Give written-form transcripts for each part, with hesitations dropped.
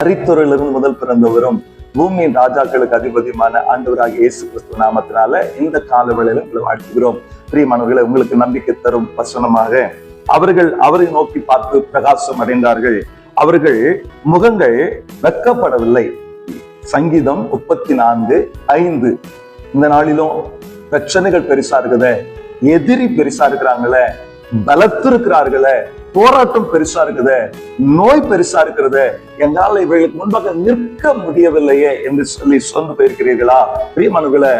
மரித்தோரிலிருந்து முதல் பிறந்தவரும் பூமியின் ராஜாக்களுக்கு அதிபதியுமான ஆண்டவராகிய இயேசு கிறிஸ்து நாமத்தினால இந்த கால வேளையில உங்களை வாழ்த்துகிறோம். பிரியமானவர்களை, உங்களுக்கு நம்பிக்கை தரும் வசனமாக, அவர்கள் அவரை நோக்கி பார்த்து பிரகாசம் அடைந்தார்கள், அவர்கள் முகங்கள் வெட்கப்படவில்லை. சங்கீதம் 34:5. இந்த நாளிலும் பிரச்சனைகள் பெருசா இருக்குதே, எதிரி பெருசா இருக்கிறாங்களே, பலத்திருக்கிறார்களே, போராட்டம் பெருசா இருக்குதே, நோய் பெருசா இருக்கிறது, எங்களால் இவர்களுக்கு முன்பாக நிற்க முடியவில்லையே என்று சொல்லி சொந்து போயிருக்கிறீர்களா? பிரியமானவர்களே,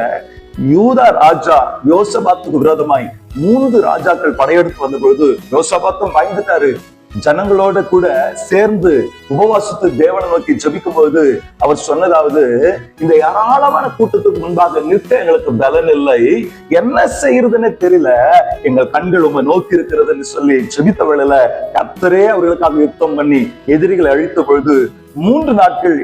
யூதா ராஜா யோசபாத்துக்கு விரோதமாய் 3 ராஜாக்கள் படையெடுத்து வந்த பொழுது யோசபாத்தும் பயந்துட்டாரு. ஜனங்களோட கூட சேர்ந்து உபவாசத்து தேவனை நோக்கி ஜபிக்கும் போது அவர் சொன்னதாவது, இந்த ஏராளமான கூட்டத்துக்கு முன்பாக நிற்க எங்களுக்கு பலன் இல்லை, என்ன செய்யறதுன்னு தெரியல, எங்கள் கண்கள் உங்க நோக்கி இருக்கிறதுன்னு சொல்லி ஜபித்த வேளையில கர்த்தரே அவர்களுக்காக யுத்தம் பண்ணி எதிரிகளை அழித்த பொழுது 3 நாட்கள்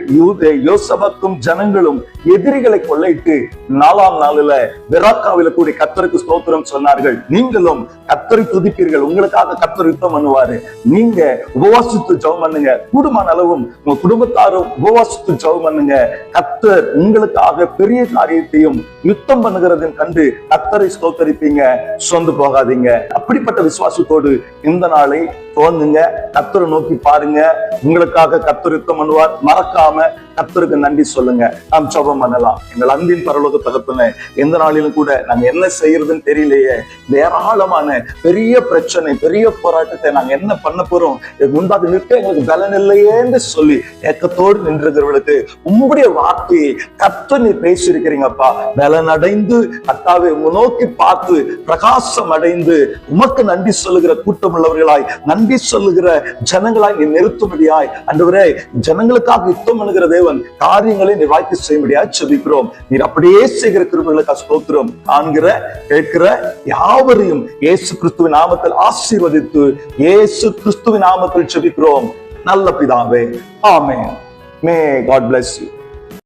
யோசபாத்தும் ஜனங்களும் எதிரிகளை கொள்ளையிட்டு 4ஆம் நாளில பெராக்காவில கூடி கர்த்தருக்கு ஸ்தோத்திரம் சொன்னார்கள். நீங்களும் கர்த்தரை துதிப்பீர்கள், உங்களுக்காக கர்த்தர் யுத்தம் பண்ணுவாரு. நீங்க உபவாசித்து ஜெபம் பண்ணுங்க, கூடுமான அளவும் உங்க குடும்பத்தாரும் உபவாசித்து ஜெபம் பண்ணுங்க. கர்த்தர் உங்களுக்காக பெரிய காரியத்தையும் யுத்தம் பண்ணுகிறதையும் கண்டு கர்த்தரை ஸ்தோத்தரிப்பீங்க, சொந்து போகாதீங்க. அப்படிப்பட்ட விசுவாசத்தோடு இந்த நாளை தோணுங்க, கர்த்தரை நோக்கி பாருங்க, உங்களுக்காக கர்த்தர் யுத்தம் பண்ணுவார். மறக்காம கர்த்தருக்கு நன்றி சொல்லுங்க. நாம் ஜெபம் பண்ணலாம். எங்கள் அன்பின் பரலோக தகப்பனே, எந்த நாளிலும் கூட நாங்க என்ன செய்யறதுன்னு தெரியலையே, ஏராளமான பெரிய பிரச்சனை, பெரிய போராட்டத்தை நாங்க என்ன பண்ண போறோம், முன்பாக நிற்க எங்களுக்கு பலன் இல்லையேன்னு சொல்லி ஏக்கத்தோடு நின்றுகிறவர்களுக்கு உங்களுடைய வார்த்தையை கர்த்தர் நீர் பேசியிருக்கிறீங்கப்பா. பலன் அடைந்து கர்த்தாவை நோக்கி பார்த்து பிரகாசம் அடைந்து உமக்கு நன்றி சொல்லுகிற கூட்டம் உள்ளவர்களாய், நன்றி சொல்லுகிற ஜனங்களாய் நீ நிறுத்தும்படியாய் ஆண்டவரே, ஜனங்களுக்காக யுத்தம் பண்ணுகிற தேவன் காரியங்களை நீர் வாய்க்கு செய்யும்படியாய் ஜெபிக்கிறோம். நீர் அப்படியே செய்கிற கிருபைகளுக்கு ஸ்தோத்திரம். காண்கிற கேட்கிற யாவரையும் இயேசு கிறிஸ்துவின் நாமத்தில் ஆசீர்வதித்து இயேசு கிறிஸ்துவின் நாமத்தில் ஜெபிக்கிறோம் நல்ல பிதாவே, ஆமென். May God bless you.